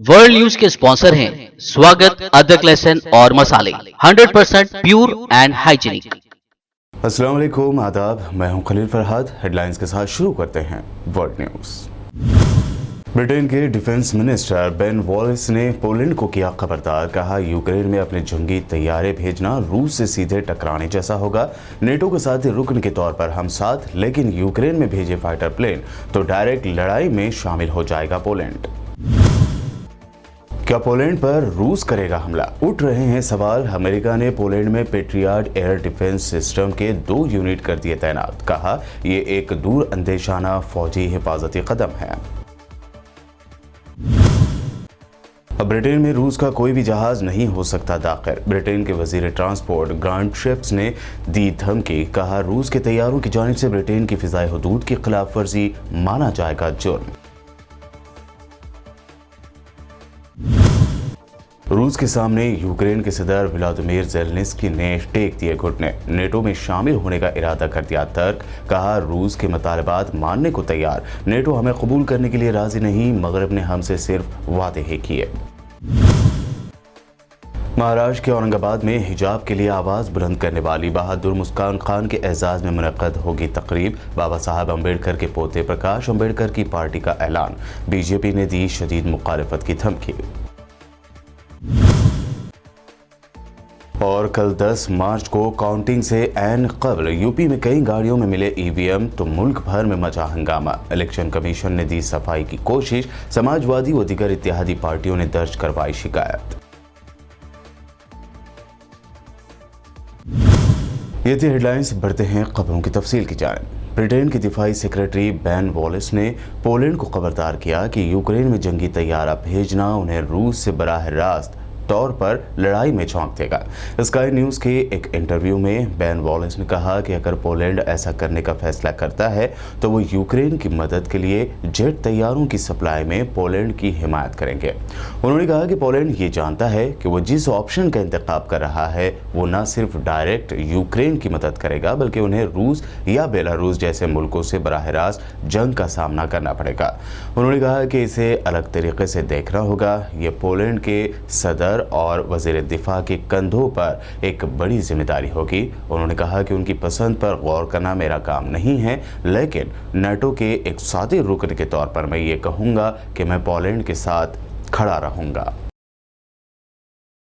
World news के sponsor हैं स्वागत, अदरक, लहसुन और मसाले 100% प्योर एंड हाइजीनिक। अस्सलाम वालेकुम, आदाब। मैं हूं खलील फरहाद। हेडलाइंस के साथ शुरू करते हैं वर्ल्ड न्यूज। ब्रिटेन के डिफेंस मिनिस्टर बेन वॉलिस ने पोलैंड को किया खबरदार। कहा, यूक्रेन में अपने जंगी तैयारे भेजना रूस से सीधे टकराने जैसा होगा। नेटो के साथ रुकन के तौर पर हम साथ, लेकिन यूक्रेन में भेजे फाइटर प्लेन तो डायरेक्ट लड़ाई में शामिल हो जाएगा पोलैंड। क्या पोलैंड पर रूस करेगा हमला? उठ रहे हैं सवाल। अमेरिका ने पोलैंड में पेट्रियट एयर डिफेंस सिस्टम के 2 यूनिट कर दिए तैनात। कहा, यह एक दूर अंदेशाना फौजी हिफाजती कदम है। अब ब्रिटेन में रूस का कोई भी जहाज नहीं हो सकता दाखिल। ब्रिटेन के वजीर ट्रांसपोर्ट ग्रांट शेप्स ने दी धमकी। कहा, रूस के तैयारों की जानिब से ब्रिटेन की फिजाई हुदूद की खिलाफ वर्जी माना जाएगा जुर्म। रूस के सामने यूक्रेन के सदर व्लादिमीर ज़ेलेंस्की ने टेक दिए घुटने। नेटो में शामिल होने का इरादा कर दिया तर्क। कहा, रूस के मुतालबात मानने को तैयार। नेटो हमें कबूल करने के लिए राजी नहीं, मगरब ने हमसे सिर्फ वादे ही किए। महाराष्ट्र के औरंगाबाद में हिजाब के लिए आवाज़ बुलंद करने वाली बहादुर मुस्कान खान के एजाज़ में मुनक्कद होगी तकरीब। बाबा साहब अम्बेडकर के पोते प्रकाश अम्बेडकर की पार्टी का ऐलान। बीजेपी ने दी शदीद मुखालिफत की धमकी। और कल 10 मार्च को काउंटिंग से ऐन कबल यूपी में कई गाड़ियों में मिले ईवीएम तो मुल्क भर में मचा हंगामा। इलेक्शन कमीशन ने दी सफाई की कोशिश। समाजवादी व दीगर इत्तेहादी पार्टियों ने दर्ज करवाई शिकायत। ये थी हेडलाइंस। बढ़ते हैं खबरों की तफसील की जानिब। ब्रिटेन के दिफाई सेक्रेटरी बेन वॉलिस ने पोलैंड को खबरदार किया कि यूक्रेन में जंगी तैयारा भेजना उन्हें रूस से बराह रास्त तौर पर लड़ाई में झोंक देगा। स्काई न्यूज़ के एक इंटरव्यू में बेन वॉलिस ने कहा कि अगर पोलैंड ऐसा करने का फैसला करता है तो वो यूक्रेन की मदद के लिए जेट तैयारों की सप्लाई में पोलैंड की हिमायत करेंगे। उन्होंने कहा कि पोलैंड ये जानता है कि वो जिस ऑप्शन का इंतखाब कर रहा है वो न सिर्फ डायरेक्ट यूक्रेन की मदद करेगा, बल्कि उन्हें रूस या बेलारूस जैसे मुल्कों से बराह रास्त जंग का सामना करना पड़ेगा। उन्होंने कहा कि इसे अलग तरीके से देखना होगा। ये पोलैंड के सदर और वजीर दिफा के कंधों पर एक बड़ी जिम्मेदारी होगी। उन्होंने कहा कि उनकी पसंद पर गौर करना मेरा काम नहीं है, लेकिन नाटो के एक साथी रुकन के तौर पर मैं ये कहूँगा कि मैं पोलैंड के साथ खड़ा रहूँगा।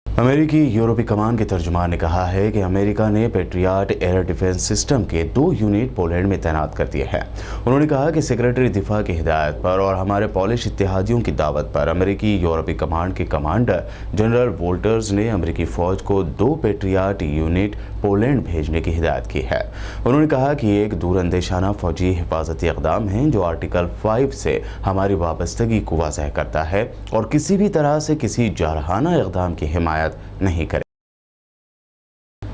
अमेरिकी यूरोपीय कमान के तर्जुमान ने कहा है कि अमेरिका ने पेट्रियट एयर डिफेंस सिस्टम के 2 यूनिट पोलैंड में तैनात कर दिए हैं। उन्होंने कहा कि सेक्रेटरी दिफा की हिदायत पर और हमारे पॉलिश इत्तेहादियों की दावत पर अमेरिकी यूरोपीय कमांड के कमांडर जनरल वोल्टर्स ने अमेरिकी फौज को 2 पेट्रियट यूनिट पोलैंड भेजने की हिदायत की है। उन्होंने कहा कि एक दूरअंदेशाना फौजी हिफाजती इक़दाम है जो आर्टिकल 5 से हमारी वाबस्तगी को वाज़ह करता है और किसी भी तरह से किसी जारहाना इक़दाम की हिमायत नहीं करे।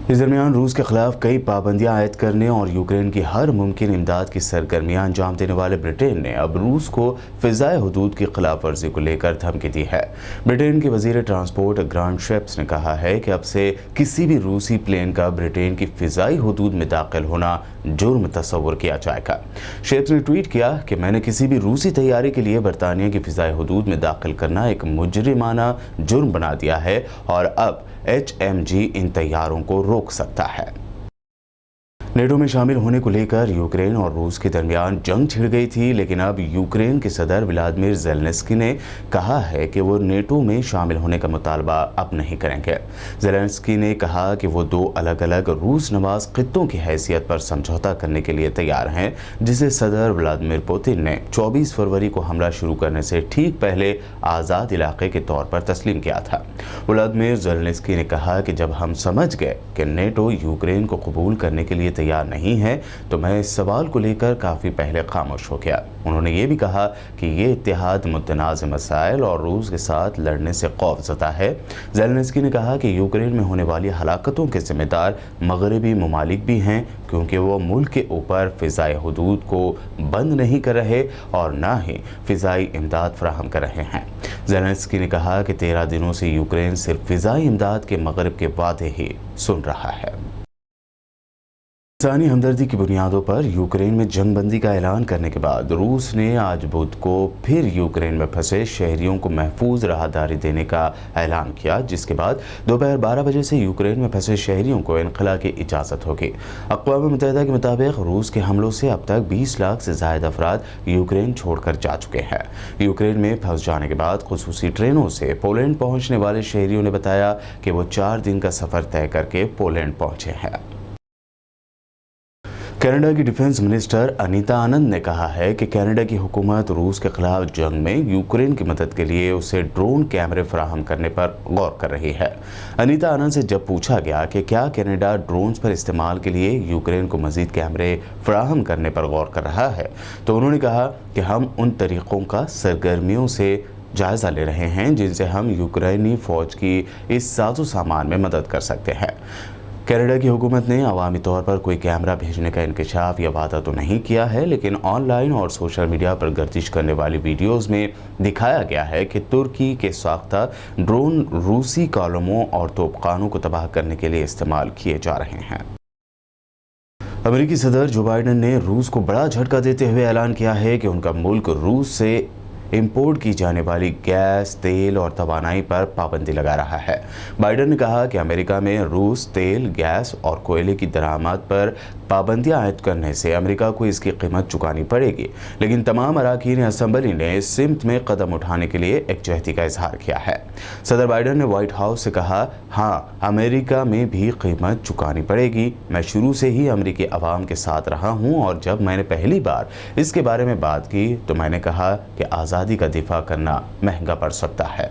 इस दरमियान रूस के खिलाफ कई पाबंदियां आयद करने और यूक्रेन की हर मुमकिन इमदाद की सरगर्मियां अंजाम देने वाले ब्रिटेन ने अब रूस को फिजाई हुदूद की खिलाफ वर्जी को लेकर धमकी दी है। ब्रिटेन के वजीर ट्रांसपोर्ट ग्रांट शेप्स ने कहा है कि अब से किसी भी रूसी प्लेन का ब्रिटेन की फिजाई हुदूद में दाखिल होना जुर्म तस्वुर किया जाएगा। शेप्स ने ट्वीट किया कि मैंने किसी भी रूसी तैयारी के लिए बरतानिया की फिजाई हुदूद में दाखिल करना एक मुजरिमाना जुर्म बना दिया है और अब HMG इन तैयारों को रोक सकता है। नेटो में शामिल होने को लेकर यूक्रेन और रूस के दरमियान जंग छिड़ गई थी, लेकिन अब यूक्रेन के सदर व्लादिमीर ज़ेलेंस्की ने कहा है कि वो नेटो में शामिल होने का मुतालबा अब नहीं करेंगे। ज़ेलेंस्की ने कहा कि वो 2 अलग अलग रूस नवाज खित्तों की हैसियत पर समझौता करने के लिए तैयार हैं, जिसे सदर व्लादिमीर पुतिन ने 24 फरवरी को हमला शुरू करने से ठीक पहले आज़ाद इलाके के तौर पर तस्लीम किया था। व्लादिमीर ज़ेलेंस्की ने कहा कि जब हम समझ गए कि नेटो यूक्रेन को कबूल करने के लिए तैयार नहीं है तो मैं इस सवाल को लेकर काफ़ी पहले खामोश हो गया। उन्होंने ये भी कहा कि ये इत्तेहाद मुतनाज़ मसाइल और रूस के साथ लड़ने से खौफज़दा है। ज़ेलेंस्की ने कहा कि यूक्रेन में होने वाली हलाकतों के जिम्मेदार मगरबी ममालिक भी हैं, क्योंकि वो मुल्क के ऊपर फ़िज़ाई हुदूद को बंद नहीं कर रहे और ना ही फ़िज़ाई इमदाद फराहम कर रहे हैं। ज़ेलेंस्की ने कहा कि 13 दिनों से यूक्रेन सिर्फ फ़िज़ाई इमदाद के मगरब के वादे ही सुन रहा है। इंसानी हमदर्दी की बुनियादों पर यूक्रेन में जंगबंदी का ऐलान करने के बाद रूस ने आज बुध को फिर यूक्रेन में फंसे शहरियों को महफूज राहदारी देने का ऐलान किया, जिसके बाद दोपहर 12 बजे से यूक्रेन में फंसे शहरियों को इनखला की इजाज़त होगी। अक़वाम मुत्तहिदा के मुताबिक रूस के हमलों से अब तक 20 लाख से ज़ायद अफराद यूक्रेन छोड़कर जा चुके हैं। यूक्रेन में फंस जाने के बाद खुसूसी ट्रेनों से पोलैंड पहुँचने वाले शहरियों ने बताया कि वो 4 दिन का सफ़र तय करके पोलैंड पहुँचे हैं। कनाडा की डिफेंस मिनिस्टर अनीता आनंद ने कहा है कि कनाडा की हुकूमत रूस के खिलाफ जंग में यूक्रेन की मदद के लिए उसे ड्रोन कैमरे फराहम करने पर गौर कर रही है। अनीता आनंद से जब पूछा गया कि क्या कनाडा ड्रोन्स पर इस्तेमाल के लिए यूक्रेन को मजीद कैमरे फराहम करने पर गौर कर रहा है, तो उन्होंने कहा कि हम उन तरीक़ों का सरगर्मियों से जायज़ा ले रहे हैं जिनसे हम यूक्रेनी फ़ौज की इस साजो सामान में मदद कर सकते हैं। कनाडा की हुकूमत ने अवामी तौर पर कोई कैमरा भेजने का इंकशाफ या वादा तो नहीं किया है, लेकिन ऑनलाइन और सोशल मीडिया पर गर्दिश करने वाली वीडियोस में दिखाया गया है कि तुर्की के साख्ता ड्रोन रूसी कॉलमों और तोपखानों को तबाह करने के लिए इस्तेमाल किए जा रहे हैं। अमेरिकी सदर जो बाइडन ने रूस को बड़ा झटका देते हुए ऐलान किया है कि उनका मुल्क रूस से इंपोर्ट की जाने वाली गैस, तेल और तवानाई पर पाबंदी लगा रहा है। बाइडन ने कहा कि अमेरिका में रूस तेल, गैस और कोयले की दरामद पर पाबंदियां आयद करने से अमेरिका को इसकी कीमत चुकानी पड़ेगी, लेकिन तमाम अराकीन असम्बली ने इस सिमत में कदम उठाने के लिए एकजहती का इजहार किया है। सदर बाइडन ने व्हाइट हाउस से कहा, हाँ, अमेरिका में भी कीमत चुकानी पड़ेगी। मैं शुरू से ही अमेरिकी अवाम के साथ रहा हूँ और जब मैंने पहली बार इसके बारे में बात की तो मैंने कहा कि आज़ादी का दिफा करना महंगा पड़ सकता है।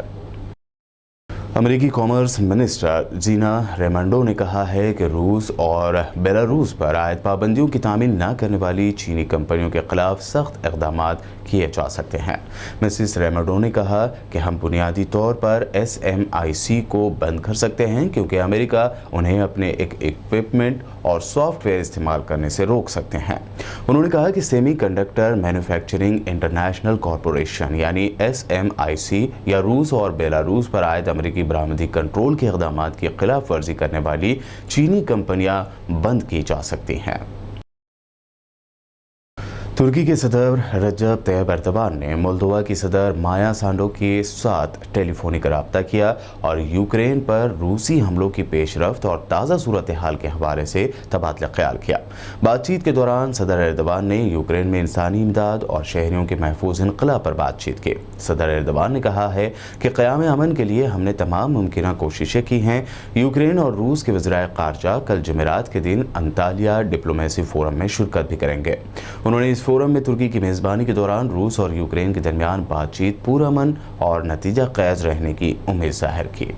अमेरिकी कॉमर्स मिनिस्टर जीना रेमंडो ने कहा है कि रूस और बेलारूस पर आयद पाबंदियों की तामील न करने वाली चीनी कंपनियों के खिलाफ सख्त इक़दाम किए जा सकते हैं। मिसिस रेमंडो ने कहा कि हम बुनियादी तौर पर SMIC को बंद कर सकते हैं क्योंकि अमेरिका उन्हें अपने इक्विपमेंट और सॉफ्टवेयर इस्तेमाल करने से रोक सकते हैं। उन्होंने कहा कि सेमीकंडक्टर मैन्युफैक्चरिंग इंटरनेशनल कॉरपोरेशन यानी SMIC या रूस और बेलारूस पर आयद अमेरिकी बरामदी कंट्रोल के इक़दाम की खिलाफ वर्जी करने वाली चीनी कंपनियां बंद की जा सकती हैं। तुर्की के सदर रजब तैयब एर्दोगान ने मोल्दोवा की सदर माया सांडो के साथ टेलीफोनिक रब्ता किया और यूक्रेन पर रूसी हमलों की पेशरफ्त और ताज़ा सूरत हाल के हवाले से तबादला ख्याल किया। बातचीत के दौरान सदर एर्दोगान ने यूक्रेन में इंसानी इमदाद और शहरियों के महफूज इनकला पर बातचीत की। सदर एर्दोगान ने कहा है कि क़याम अमन के लिए हमने तमाम मुमकिन कोशिशें की हैं। यूक्रेन और रूस के वज़राए ख़ारजा कल जुमेरात के दिन अंतालिया डिप्लोमेसी फोरम में शिरकत भी करेंगे। उन्होंने इस फोरम में तुर्की की मेज़बानी के दौरान रूस और यूक्रेन के दरमियान बातचीत पुरअमन और नतीजा ख़ैज़ रहने की उम्मीद ज़ाहिर की।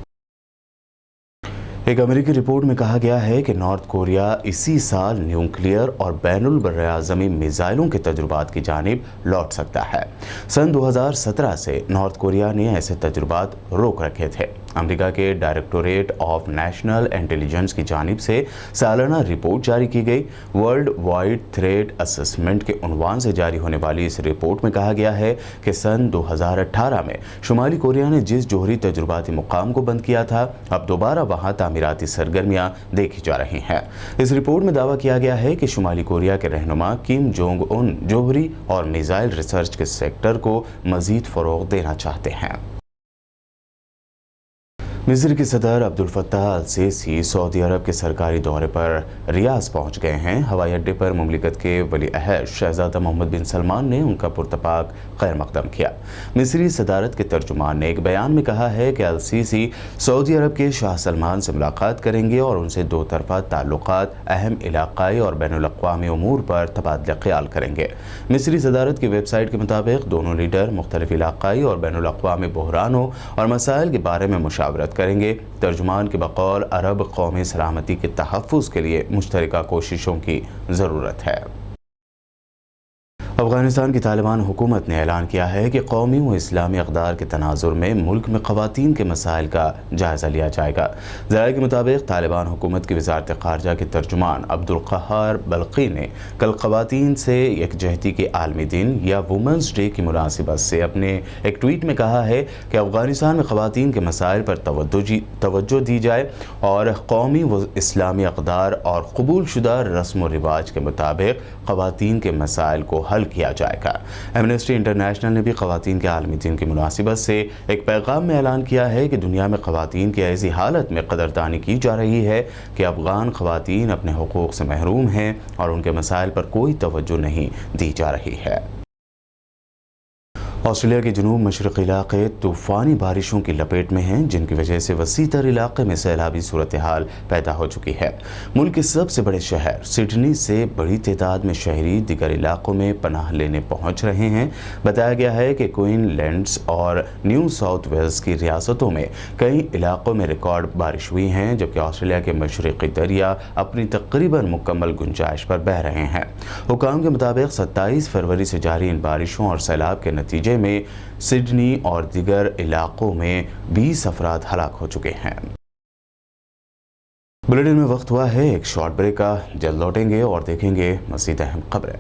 एक अमेरिकी रिपोर्ट में कहा गया है कि नॉर्थ कोरिया इसी साल न्यूक्लियर और बैनुल बर्राज़मी मिसाइलों के तजुर्बात की जानिब लौट सकता है। सन 2017 से नॉर्थ कोरिया ने ऐसे तजुर्बात रोक रखे थे। अमेरिका के डायरेक्टोरेट ऑफ नेशनल इंटेलिजेंस की जानिब से सालाना रिपोर्ट जारी की गई। वर्ल्ड वाइड थ्रेट असेसमेंट के उन्वान से जारी होने वाली इस रिपोर्ट में कहा गया है कि सन 2018 में शुमाली कोरिया ने जिस जोहरी तजुर्बाती मुकाम को बंद किया था, अब दोबारा वहां तामीराती सरगर्मियां देखी जा रही हैं। इस रिपोर्ट में दावा किया गया है कि शुमाली कोरिया के रहनुमा किम जोंग उन जोहरी और मिसाइल रिसर्च के सेक्टर को मजीद फ़रोग़ देना चाहते हैं। मिस्र के सदर अब्दुल फत्ताह अल सीसी सऊदी अरब के सरकारी दौरे पर रियाज पहुंच गए हैं। हवाई अड्डे पर मुमलिकत के वली अहद शहजादा मोहम्मद बिन सलमान ने उनका पुरतपाक खैर मकदम किया। मिस्री सदारत के तर्जुमान ने एक बयान में कहा है कि अल सीसी सऊदी अरब के शाह सलमान से मुलाकात करेंगे और उनसे दो तरफा ताल्लुकात, अहम इलाकाई और बैनुल-अक़वामी उमूर पर तबादला ख्याल करेंगे। मिस्री सदारत की वेबसाइट के मुताबिक दोनों लीडर मुख्तलिफ इलाकाई और बैनुल-अक़वामी बहरानों और मसाइल के बारे में मुशावरत करेंगे। तर्जुमान के बकौल अरब कौमी सलामती के तहफ़्फ़ुज़ के लिए मुश्तरका कोशिशों की ज़रूरत है। अफगानिस्तान की तालिबान हुकूमत ने ऐलान किया है कि कौमी व इस्लामी अक़दार के तनाजुर में मुल्क में ख़वातीन के मसाइल का जायज़ा लिया जाएगा। ज़राए के मुताबिक तालिबान हुकूमत की वज़ारत ख़ारजा के तर्जुमान अब्दुल क़हार बल्क़ी ने कल ख़वातीन से यकजहती के आलमी दिन या वुमेंस डे की मुनासिबत से अपने एक ट्वीट में कहा है कि अफगानिस्तान में ख़वातीन के मसाइल पर तवज्जो दी जाए और कौमी व इस्लामी अक़दार और कबूल शुदा रस्म व रिवाज के मुताबिक ख़वातीन के मसाइल को हल किया जाएगा। एमनेस्टी इंटरनेशनल ने भी ख़वातीन के आलमी दिन की मुनासिबत से एक पैगाम में ऐलान किया है कि दुनिया में ख़वातीन की ऐसी हालत में कदरदानी की जा रही है कि अफ़गान ख़वातीन अपने हुकूक़ से महरूम हैं और उनके मसाइल पर कोई तवज्जो नहीं दी जा रही है। ऑस्ट्रेलिया के जनूब मशरक़ी इलाक़े तूफ़ानी बारिशों की लपेट में हैं, जिनकी वजह से वसी तर इलाक़े में सैलाबी सूरत हाल पैदा हो चुकी है। मुल्क के सबसे बड़े शहर सिडनी से बड़ी तादाद में शहरी दीगर इलाक़ों में पनाह लेने पहुँच रहे हैं। बताया गया है कि क्वीनलैंड्स और न्यू साउथ वेल्स की रियासतों में कई इलाक़ों में रिकॉर्ड बारिश हुई हैं, जबकि ऑस्ट्रेलिया के मशरक़ी दरिया अपनी तकरीबन मुकम्मल गुंजाइश पर बह रहे हैं। हुकाम के मुताबिक 27 फरवरी से जारी इन बारिशों और सैलाब के नतीजे में सिडनी और दीगर इलाकों में 20 अफराद हलाक हो चुके हैं। बुलेटिन में वक्त हुआ है एक शॉर्ट ब्रेक का। जल्द लौटेंगे और देखेंगे मज़ीद अहम खबरें।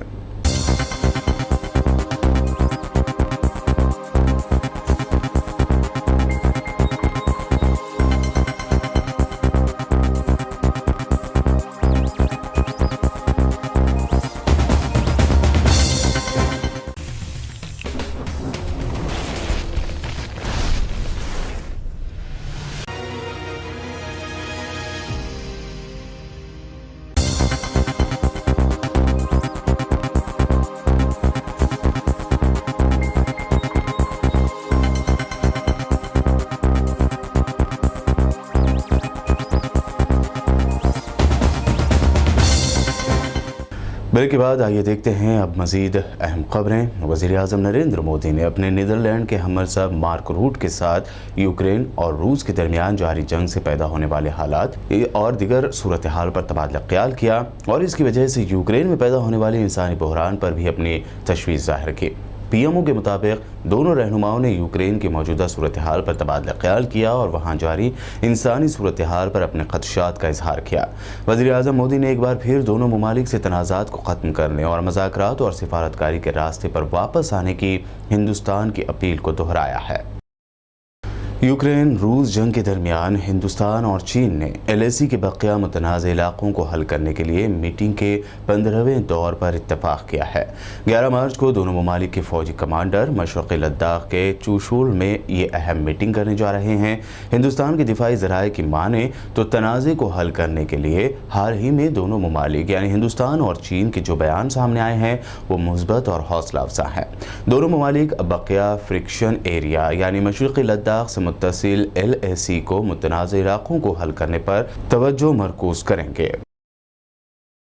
ब्रेक के बाद आइए देखते हैं अब मज़ीद अहम खबरें। वज़ीर आज़म नरेंद्र मोदी ने अपने नीदरलैंड के हमसफ़र मार्क रूट के साथ यूक्रेन और रूस के दरमियान जारी जंग से पैदा होने वाले हालात और दीगर सूरत हाल पर तबादला ख्याल किया और इसकी वजह से यूक्रेन में पैदा होने वाले इंसानी बहरान पर भी अपनी तशवीश ज़ाहिर की। पीएमओ के मुताबिक दोनों रहनुमाओं ने यूक्रेन की मौजूदा सूरत हाल पर तबादला ख्याल किया और वहाँ जारी इंसानी सूरत हाल पर अपने खदशात का इजहार किया। वज़ीर आज़म मोदी ने एक बार फिर दोनों ममालिक से तनाज़ात को ख़त्म करने और मज़ाकरात और सिफारतकारी के रास्ते पर वापस आने की हिंदुस्तान की अपील को दोहराया है। यूक्रेन रूस जंग के दरमियान हिंदुस्तान और चीन ने LAC के बकिया मुतनाज़ इलाक़ों को हल करने के लिए मीटिंग के 15वें दौर पर इत्तफ़ाक़ किया है। 11 मार्च को दोनों ममालिक के फ़ौजी कमांडर मशरक़ी लद्दाख के चूशूल में ये अहम मीटिंग करने जा रहे हैं। हिंदुस्तान के दिफाई ज़राए की माने तो तनाज़े को हल करने के लिए हाल ही में दोनों ममालिक यानी हिंदुस्तान और चीन के जो बयान सामने आए हैं वो मुस्बत और हौसला अफजा हैं। दोनों ममालिक बकिया फ्रिक्शन एरिया यानी मशरक़ी लद्दाख से मुत्तसिल LAC को मुतनाज़ इलाक़ों को हल करने पर तवज्जो मरकूज़ करेंगे।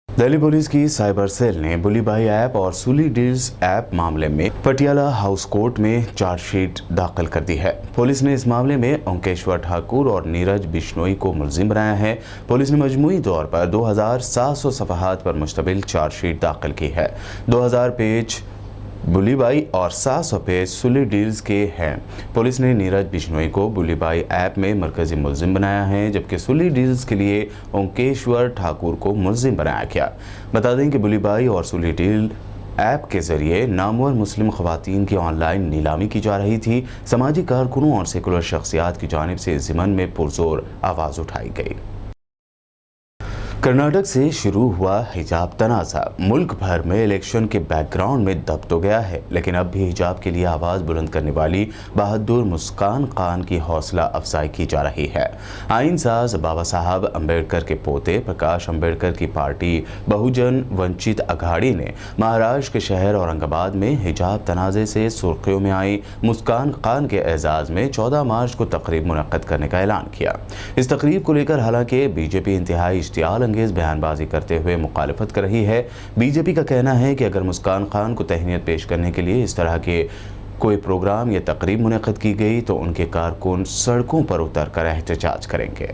दिल्ली पुलिस की साइबर सेल ने बुलीबाई ऐप और सुली डील्स ऐप मामले में पटियाला हाउस कोर्ट में चार्जशीट दाखिल कर दी है। पुलिस ने इस मामले में ओंकेश्वर ठाकुर और नीरज बिश्नोई को मुलजिम बनाया है। पुलिस ने मजमूई तौर पर 2700 सफ़हात पर मुश्तमिल चार्जशीट दाखिल की है। 2000 पेज बुलीबाई और 700 पेज सुली डील्स के हैं। पुलिस ने नीरज बिश्नोई को बुलीबाई ऐप में मरकजी मुलजिम बनाया है, जबकि सुली डील्स के लिए ओंकेश्वर ठाकुर को मुलजिम बनाया गया। बता दें कि बुलीबाई और सुली डील ऐप के जरिए नामवर मुस्लिम ख़वातीन की ऑनलाइन नीलामी की जा रही थी। समाजी कारकुनों और सेकुलर शख्सियात की जानिब से इस ज़िमन में पुरजोर आवाज़ उठाई गई। कर्नाटक से शुरू हुआ हिजाब तनाज़ा मुल्क भर में इलेक्शन के बैकग्राउंड में दब तो गया है, लेकिन अब भी हिजाब के लिए आवाज़ बुलंद करने वाली बहादुर मुस्कान खान की हौसला अफजाई की जा रही है। आइन साज बाबा साहब अम्बेडकर के पोते प्रकाश अम्बेडकर की पार्टी बहुजन वंचित अघाड़ी ने महाराष्ट्र के शहर औरंगाबाद में हिजाब तनाज़े से सुर्खियों में आई मुस्कान खान के एजाज़ में 14 मार्च को तकरीब मुनक्कद करने का ऐलान किया। इस तकरीब को लेकर हालांकि बीजेपी इंतहाई इश्तियाल अंगेज बयानबाजी करते हुए मुखालिफत कर रही है। बीजेपी का कहना है कि अगर मुस्कान खान को तहनीत पेश करने के लिए इस तरह के कोई प्रोग्राम या तकरीब मुनक्कद की गई तो उनके कारकुन सड़कों पर उतर कर एहतजाज करेंगे।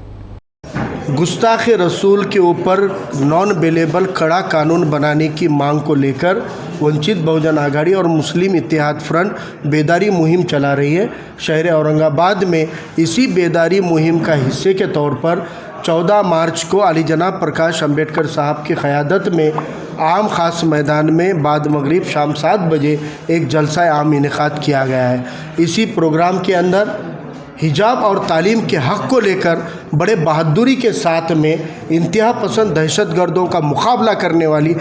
गुस्ताख रसूल के ऊपर नॉन बेलेबल कड़ा कानून बनाने की मांग को लेकर वंचित बहुजन आघाड़ी और मुस्लिम इत्तेहाद फ्रंट बेदारी मुहिम चला रही है। शहर औरंगाबाद में इसी बेदारी मुहिम का हिस्से के तौर पर 14 मार्च को अली जनाब प्रकाश अम्बेडकर साहब की क़यादत में आम ख़ास मैदान में बाद मगरिब शाम 7 बजे एक जलसा आम इनेकाद किया गया है। इसी प्रोग्राम के अंदर हिजाब और तालीम के हक़ को लेकर बड़े बहादुरी के साथ में इंतहा पसंद दहशतगर्दों का मुकाबला करने वाली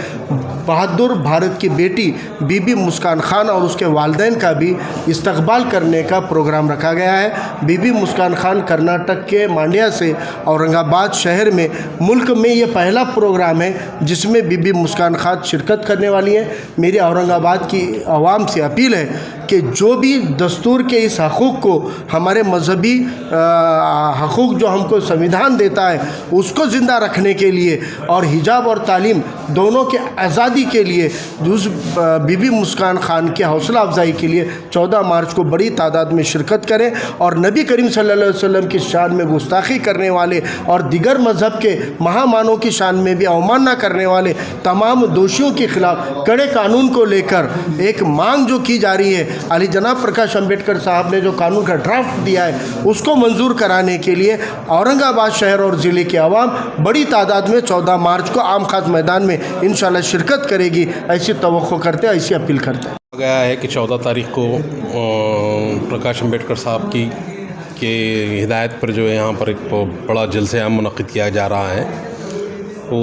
बहादुर भारत की बेटी बीबी मुस्कान खान और उसके वालिदैन का भी इस्तकबाल करने का प्रोग्राम रखा गया है। बीबी मुस्कान खान कर्नाटक के मांड्या से औरंगाबाद शहर में मुल्क में ये पहला प्रोग्राम है जिसमें बीबी मुस्कान खान शिरकत करने वाली है। मेरी औरंगाबाद की आवाम से अपील है कि जो भी दस्तूर के इस हकूक़ को, हमारे मजहबी हकूक़ जो हमको संविधान देता है, उसको ज़िंदा रखने के लिए और हिजाब और तालीम दोनों के आज़ादी के लिए उस बीबी मुस्कान खान के हौसला अफजाई के लिए 14 मार्च को बड़ी तादाद में शिरकत करें और नबी करीम सल्लल्लाहु अलैहि वसल्लम की शान में गुस्ताखी करने वाले और दिगर मज़हब के महामानों की शान में भी अवमानना करने वाले तमाम दोषियों के ख़िलाफ़ कड़े कानून को लेकर एक मांग जो की जा रही है, अली जनाब प्रकाश अम्बेडकर साहब ने जो कानून का ड्राफ्ट दिया है उसको मंजूर कराने के लिए औरंगाबाद शहर और ज़िले की आवाम बड़ी तादाद में 14 मार्च को आम खास मैदान में इंशाल्लाह शिरकत करेगी, ऐसी तवक्को करते हैं, ऐसी अपील करते हैं। गया है कि 14 तारीख को प्रकाश अम्बेडकर साहब की हिदायत पर जो है यहाँ पर एक बड़ा जलसे आम मुनक़्क़िद किया जा रहा है। तो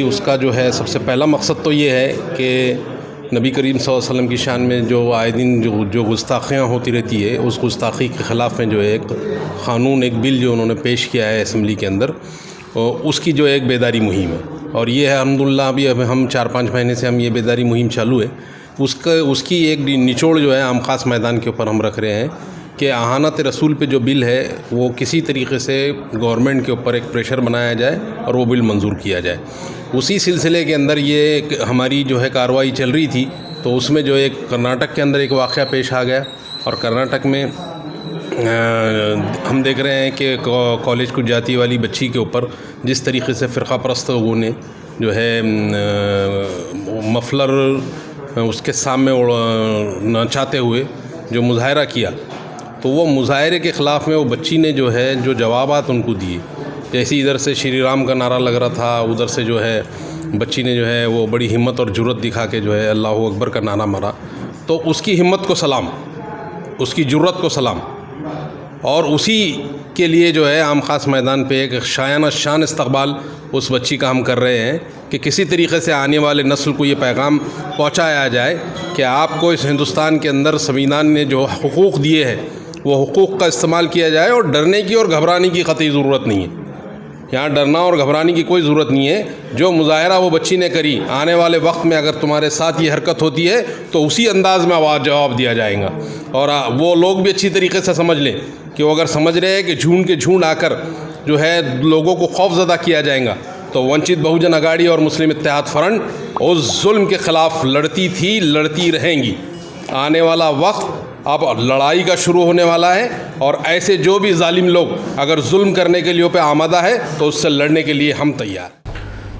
उसका जो है सबसे पहला मकसद तो ये है कि नबी करीम सल्लल्लाहु अलैहि वसल्लम की शान में जो आए दिन जो गुस्ताखियाँ होती रहती है, उस गुस्ताखी के ख़िलाफ़ में जो है एक क़ानून, एक बिल जो उन्होंने पेश किया है असम्बली के अंदर, उसकी जो एक बेदारी मुहिम है। और ये है अल्हम्दुलिल्लाह अभी हम 4-5 महीने से हम ये बेदारी मुहिम चालू है। उसकी एक निचोड़ जो है आम खास मैदान के ऊपर हम रख रहे हैं कि आहानत रसूल पे जो बिल है वो किसी तरीके से गवर्नमेंट के ऊपर एक प्रेशर बनाया जाए और वो बिल मंजूर किया जाए। उसी सिलसिले के अंदर ये हमारी जो है कार्रवाई चल रही थी, तो उसमें जो एक कर्नाटक के अंदर एक वाक़या पेश आ गया और कर्नाटक में हम देख रहे हैं कि कॉलेज कुछ जाती वाली बच्ची के ऊपर जिस तरीके से फ़िरक़ा परस्त लोगों ने जो है मफलर उसके सामने नचाते हुए जो मुजाहरा किया, तो वो मुजाहरे के ख़िलाफ़ में वो बच्ची ने जो है जो जवाबात उनको दिए, जैसे इधर से श्री राम का नारा लग रहा था, उधर से जो है बच्ची ने जो है वो बड़ी हिम्मत और जुर्रत दिखा के जो है अल्लाहु अकबर का नारा मारा। तो उसकी हिम्मत को सलाम, उसकी जुर्रत को सलाम। और उसी के लिए जो है आम खास मैदान पे एक शायाना शान इस्तकबाल उस बच्ची का हम कर रहे हैं कि किसी तरीके से आने वाले नस्ल को ये पैगाम पहुंचाया जाए कि आपको इस हिंदुस्तान के अंदर संविधान ने जो हुकूक़ दिए हैं वो हुकूक़ का इस्तेमाल किया जाए और डरने की और घबराने की क़तई ज़रूरत नहीं है। यहाँ डरना और घबराने की कोई ज़रूरत नहीं है। जो मुजाहरा वो बच्ची ने करी, आने वाले वक्त में अगर तुम्हारे साथ ये हरकत होती है तो उसी अंदाज़ में जवाब दिया जाएगा। और वो लोग भी अच्छी तरीके से समझ लें कि वो अगर समझ रहे हैं कि झूठ के झूठ आकर जो है लोगों को खौफज़दा किया जाएगा, तो वंचित बहुजन आघाड़ी और मुस्लिम इत्तेहाद फ्रंट उस जुल्म के ख़िलाफ़ लड़ती थी, लड़ती रहेंगी। आने वाला वक्त अब लड़ाई का शुरू होने वाला है और ऐसे जो भी जालिम लोग अगर जुल्म करने के लिए पे आमादा है तो उससे लड़ने के लिए हम तैयार।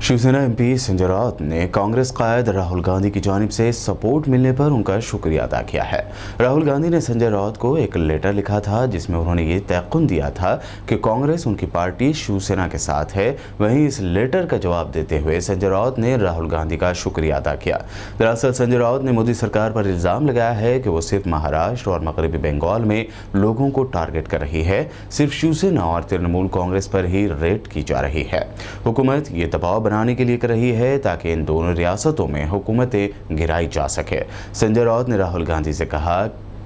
शिवसेना एमपी संजय राउत ने कांग्रेस कायद राहुल गांधी की जानिब से सपोर्ट मिलने पर उनका शुक्रिया अदा किया है। राहुल गांधी ने संजय राउत को एक लेटर लिखा था जिसमें उन्होंने ये तयक़ुन दिया था कि कांग्रेस उनकी पार्टी शिवसेना के साथ है। वहीं इस लेटर का जवाब देते हुए संजय राउत ने राहुल गांधी का शुक्रिया अदा किया। दरअसल संजय राउत ने मोदी सरकार पर इल्ज़ाम लगाया है कि वो सिर्फ महाराष्ट्र और मगरबी बंगाल में लोगों को टारगेट कर रही है, सिर्फ शिवसेना और तृणमूल कांग्रेस पर ही रेड की जा रही है। हुकूमत ये दबाव बनाने के लिए कर रही है ताकि इन दोनों रियासतों में हुकूमतें गिराई जा सके। संजय राउत ने राहुल गांधी से कहा,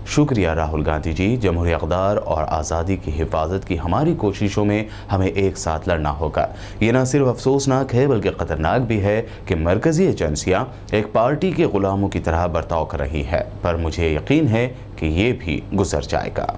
शुक्रिया राहुल गांधी जी, जमहूरी इक़्तिदार और आज़ादी की हिफाजत की हमारी कोशिशों में हमें एक साथ लड़ना होगा। ये न सिर्फ अफसोसनाक है बल्कि ख़तरनाक भी है कि मरकज़ी एजेंसियाँ एक पार्टी के ग़ुलामों की तरह बर्ताव कर रही है, पर मुझे यकीन है कि ये भी गुजर जाएगा।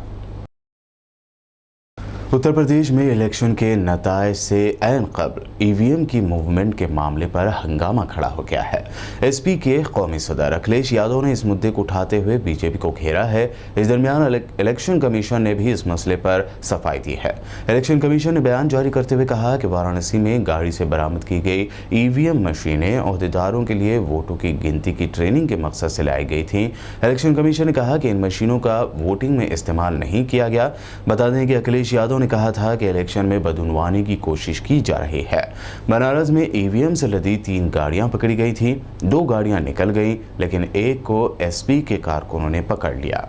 उत्तर प्रदेश में इलेक्शन के नताइज से ऐन कब्ल ईवीएम की मूवमेंट के मामले पर हंगामा खड़ा हो गया है। एसपी के कौमी सदर अखिलेश यादव ने इस मुद्दे को उठाते हुए बीजेपी को घेरा है। इस दरमियान इलेक्शन कमीशन ने भी इस मसले पर सफाई दी है। इलेक्शन कमीशन ने बयान जारी करते हुए कहा कि वाराणसी में गाड़ी से बरामद की गई ईवीएम मशीनें अहदेदारों के लिए वोटों की गिनती की ट्रेनिंग के मकसद से लाई गई थी। इलेक्शन कमीशन ने कहा कि इन मशीनों का वोटिंग में इस्तेमाल नहीं किया गया। बता दें कि अखिलेश यादव ने कहा था कि इलेक्शन में बदउनवानी की कोशिश की जा रही है। बनारस में ईवीएम से लदी 3 गाड़ियां पकड़ी गई थी। 2 गाड़ियां निकल गईं, लेकिन एक को एसपी के कारकुनों ने पकड़ लिया।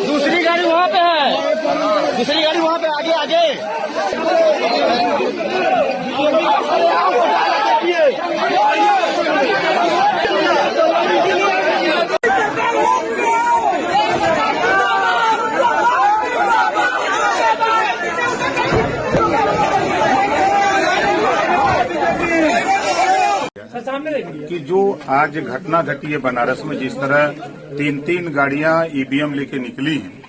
दूसरी गाड़ी वहाँ पे है, दूसरी गाड़ी वहाँ पे आगे आगे। कि जो आज घटना घटी है बनारस में, जिस तरह 3 गाड़ियां ईवीएम लेके निकली हैं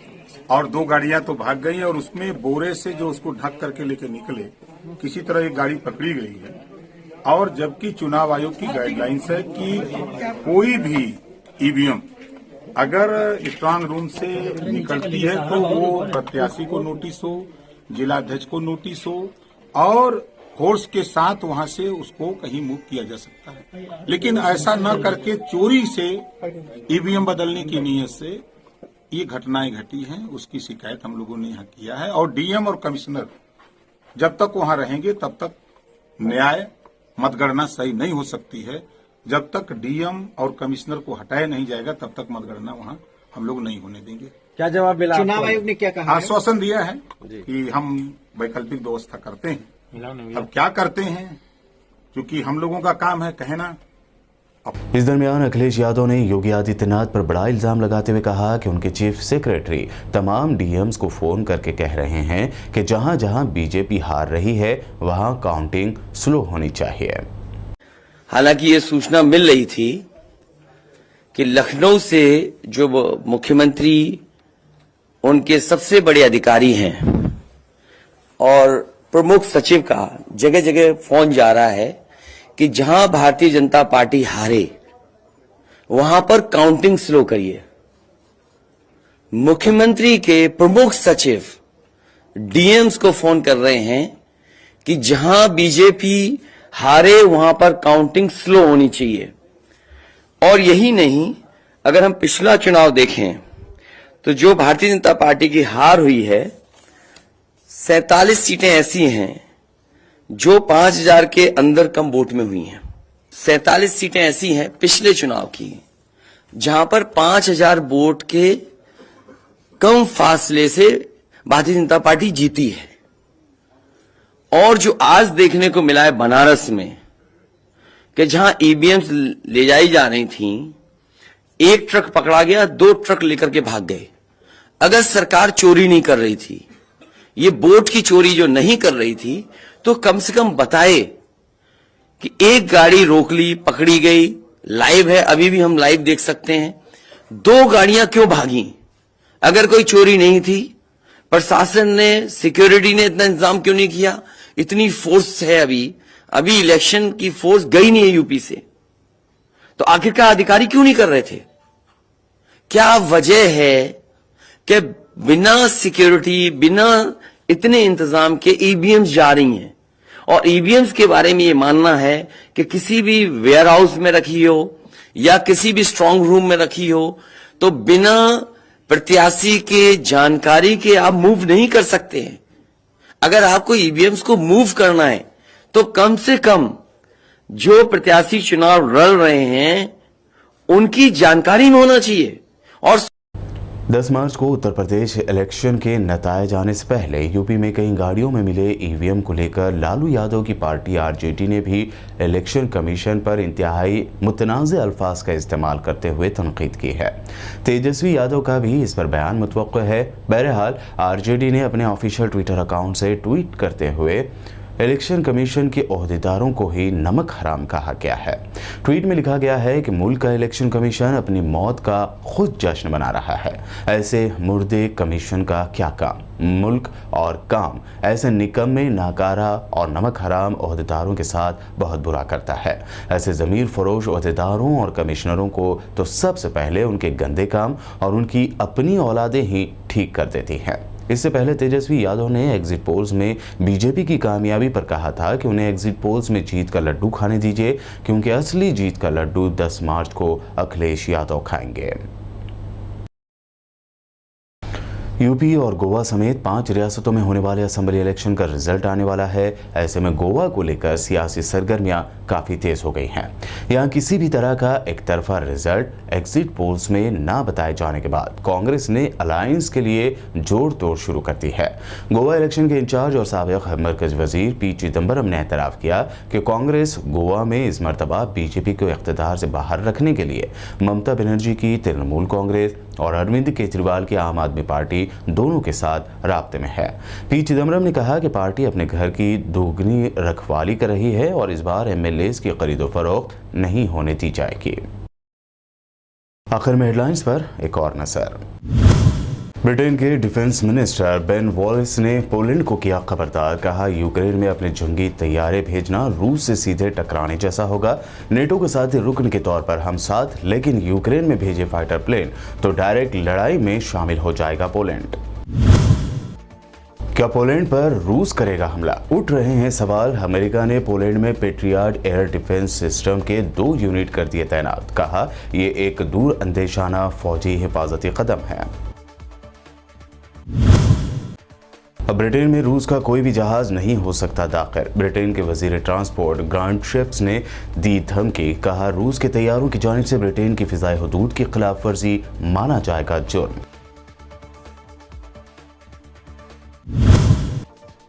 और 2 गाड़ियां तो भाग गई और उसमें बोरे से जो उसको ढक करके लेके निकले, किसी तरह एक गाड़ी पकड़ी गई है। और जबकि चुनाव आयोग की गाइडलाइंस है कि कोई भी ईवीएम अगर स्ट्रांग रूम से निकलती है तो वो प्रत्याशी को नोटिस हो, जिलाध्यक्ष को नोटिस हो और फोर्स के साथ वहां से उसको कहीं मूव किया जा सकता है। लेकिन ऐसा न करके चोरी से ईवीएम बदलने की नीयत से ये घटनाएं घटी हैं, उसकी शिकायत हम लोगों ने यहाँ किया है। और डीएम और कमिश्नर जब तक वहां रहेंगे तब तक न्याय मतगणना सही नहीं हो सकती है। जब तक डीएम और कमिश्नर को हटाया नहीं जाएगा तब तक मतगणना वहां हम लोग नहीं होने देंगे। क्या जवाब मिला? चुनाव आयोग ने क्या कहा? आश्वासन दिया है कि हम वैकल्पिक व्यवस्था करते हैं। अब क्या करते हैं, क्योंकि हम लोगों का काम है कहना। इस दरमियान अखिलेश यादव ने योगी आदित्यनाथ पर बड़ा इल्जाम लगाते हुए कहा कि उनके चीफ सेक्रेटरी तमाम डीएम्स को फोन करके कह रहे हैं कि जहां जहां बीजेपी हार रही है वहां काउंटिंग स्लो होनी चाहिए। हालांकि ये सूचना मिल रही थी कि लखनऊ से जो मुख्यमंत्री उनके सबसे बड़े अधिकारी हैं और प्रमुख सचिव का जगह जगह फोन जा रहा है कि जहां भारतीय जनता पार्टी हारे वहां पर काउंटिंग स्लो करिए। मुख्यमंत्री के प्रमुख सचिव डीएम्स को फोन कर रहे हैं कि जहां बीजेपी हारे वहां पर काउंटिंग स्लो होनी चाहिए। और यही नहीं, अगर हम पिछला चुनाव देखें तो जो भारतीय जनता पार्टी की हार हुई है 47 सीटें ऐसी हैं जो 5000 के अंदर कम वोट में हुई हैं। 47 सीटें ऐसी हैं पिछले चुनाव की जहां पर 5000 वोट के कम फासले से भारतीय जनता पार्टी जीती है। और जो आज देखने को मिला है बनारस में कि जहां ईवीएम्स ले जाई जा रही थी, 1 ट्रक पकड़ा गया, 2 ट्रक लेकर के भाग गए। अगर सरकार चोरी नहीं कर रही थी, ये वोट की चोरी जो नहीं कर रही थी, तो कम से कम बताए कि 1 गाड़ी रोक ली, पकड़ी गई, लाइव है, अभी भी हम लाइव देख सकते हैं। 2 गाड़ियां क्यों भागी? अगर कोई चोरी नहीं थी, प्रशासन ने, सिक्योरिटी ने इतना इंतजाम क्यों नहीं किया? इतनी फोर्स है, अभी इलेक्शन की फोर्स गई नहीं है यूपी से, तो आखिरकार अधिकारी क्यों नहीं कर रहे थे? क्या वजह है कि बिना सिक्योरिटी, बिना इतने इंतजाम के ईवीएम्स जा रही हैं? और ईवीएम्स के बारे में ये मानना है कि किसी भी वेयर हाउस में रखी हो या किसी भी स्ट्रांग रूम में रखी हो तो बिना प्रत्याशी के जानकारी के आप मूव नहीं कर सकते हैं। अगर आपको ईवीएम्स को मूव करना है तो कम से कम जो प्रत्याशी चुनाव लड़ रहे हैं उनकी जानकारी में होना चाहिए। और 10 मार्च को उत्तर प्रदेश इलेक्शन के नताए जाने से पहले यूपी में कई गाड़ियों में मिले ईवीएम को लेकर लालू यादव की पार्टी आरजेडी ने भी इलेक्शन कमीशन पर इंतहाई मुतनाज़ अल्फाज का इस्तेमाल करते हुए तनकीद की है। तेजस्वी यादव का भी इस पर बयान मुतवक्को है। बहरहाल आरजेडी ने अपने ऑफिशियल ट्विटर अकाउंट से ट्वीट करते हुए इलेक्शन कमीशन के ओहदेदारों को ही नमक हराम कहा गया है। ट्वीट में लिखा गया है कि मुल्क का इलेक्शन कमीशन अपनी मौत का खुद जश्न मना रहा है। ऐसे मुर्दे कमीशन का क्या काम, मुल्क और काम ऐसे निकम्मे, नाकारा और नमक हराम ओहदेदारों के साथ बहुत बुरा करता है। ऐसे ज़मीर फरोश ओहदेदारों और कमिश्नरों को तो सबसे पहले उनके गंदे काम और उनकी अपनी औलादें ही ठीक कर देती हैं। इससे पहले तेजस्वी यादव ने एग्जिट पोल्स में बीजेपी की कामयाबी पर कहा था कि उन्हें एग्जिट पोल्स में जीत का लड्डू खाने दीजिए, क्योंकि असली जीत का लड्डू 10 मार्च को अखिलेश यादव खाएंगे। यूपी और गोवा समेत 5 रियासतों में होने वाले असेंबली इलेक्शन का रिजल्ट आने वाला है। ऐसे में गोवा को लेकर सियासी सरगर्मियां काफ़ी तेज हो गई हैं। यहाँ किसी भी तरह का एक तरफा रिजल्ट एग्जिट पोल्स में ना बताए जाने के बाद कांग्रेस ने अलायंस के लिए जोड़ तोड़ शुरू कर दी है। गोवा इलेक्शन के इंचार्ज और साबिक मरकज़ वजीर पी चिदम्बरम ने एतराफ़ किया कि कांग्रेस गोवा में इस मरतबा बीजेपी को इख्तिदार से बाहर रखने के लिए ममता बनर्जी की तृणमूल कांग्रेस और अरविंद केजरीवाल की आम आदमी पार्टी दोनों के साथ राब्ते में है। पी चिदम्बरम ने कहा कि पार्टी अपने घर की दोगुनी रखवाली कर रही है और इस बार एमएलएज की खरीदो फरोख्त नहीं होने दी जाएगी। आखिर में हेडलाइंस पर एक और नजर। ब्रिटेन के डिफेंस मिनिस्टर बेन वॉलिस ने पोलैंड को किया खबरदार। कहा, यूक्रेन में अपने जंगी तैयारे भेजना रूस से सीधे टकराने जैसा होगा। नेटो के साथ रुकन के तौर पर हम साथ, लेकिन यूक्रेन में भेजे फाइटर प्लेन तो डायरेक्ट लड़ाई में शामिल हो जाएगा पोलैंड। क्या पोलैंड पर रूस करेगा हमला? उठ रहे हैं सवाल। अमेरिका ने पोलैंड में पेट्रियाट एयर डिफेंस सिस्टम के 2 यूनिट कर दिए तैनात। कहा, यह एक दूर अंदेशाना फौजी हिफाजती कदम है। अब ब्रिटेन में रूस का कोई भी जहाज नहीं हो सकता दाखिल। ब्रिटेन के वजीर ट्रांसपोर्ट ग्रांट शेप्स ने दी धमकी। कहा, रूस के तैयारों की जानिब से ब्रिटेन की फिजाई हुदूद की खिलाफ वर्जी माना जाएगा जुर्म।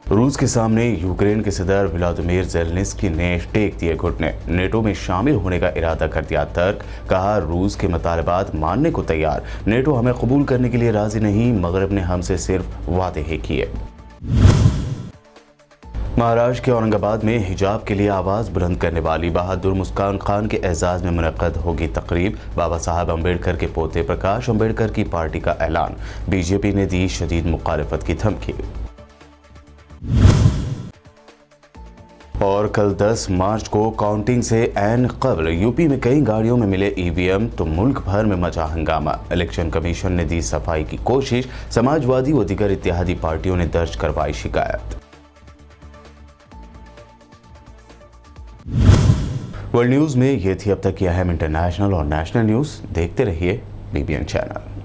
रूस के सामने यूक्रेन के सदर व्लादिमीर ज़ेलेंस्की ने टेक दिए घुटने। नेटो में शामिल होने का इरादा कर दिया तर्क। कहा, रूस के मुतालबात मानने को तैयार। नेटो हमें कबूल करने के लिए राजी नहीं, मगरब ने हमसे सिर्फ वादे ही किए। महाराष्ट्र के औरंगाबाद में हिजाब के लिए आवाज़ बुलंद करने वाली बहादुर मुस्कान खान के एजाज़ में मुनक्कद होगी तकरीब। बाबा साहब अम्बेडकर के पोते प्रकाश अम्बेडकर की पार्टी का ऐलान। बीजेपी ने दी शदीद मुखालिफत की धमकी। और कल 10 मार्च को काउंटिंग से ऐन कबल यूपी में कई गाड़ियों में मिले ईवीएम तो मुल्क भर में मचा हंगामा। इलेक्शन कमीशन ने दी सफाई की कोशिश। समाजवादी व दीगर इत्तेहादी पार्टियों ने दर्ज करवाई शिकायत। वर्ल्ड न्यूज में ये थी अब तक की अहम इंटरनेशनल और नेशनल न्यूज। देखते रहिए BBN चैनल।